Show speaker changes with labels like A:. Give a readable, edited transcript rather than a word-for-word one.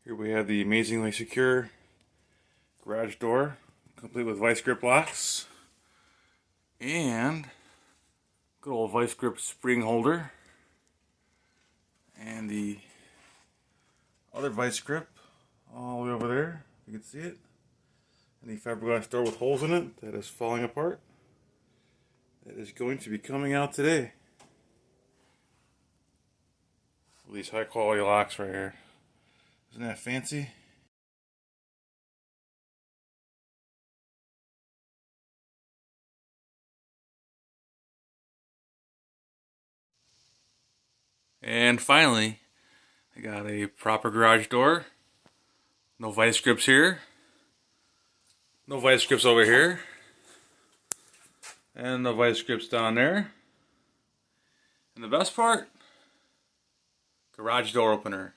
A: Here we have the amazingly secure garage door, complete with vice grip locks, and good old vice grip spring holder, and the other vice grip all the way over there, you can see it, and the fiberglass door with holes in it that is falling apart, that is going to be coming out today. These high quality locks right here. Isn't that fancy? And finally, I got a proper garage door. No vice grips here. No vice grips over here. And no vice grips down there. And the best part, garage door opener.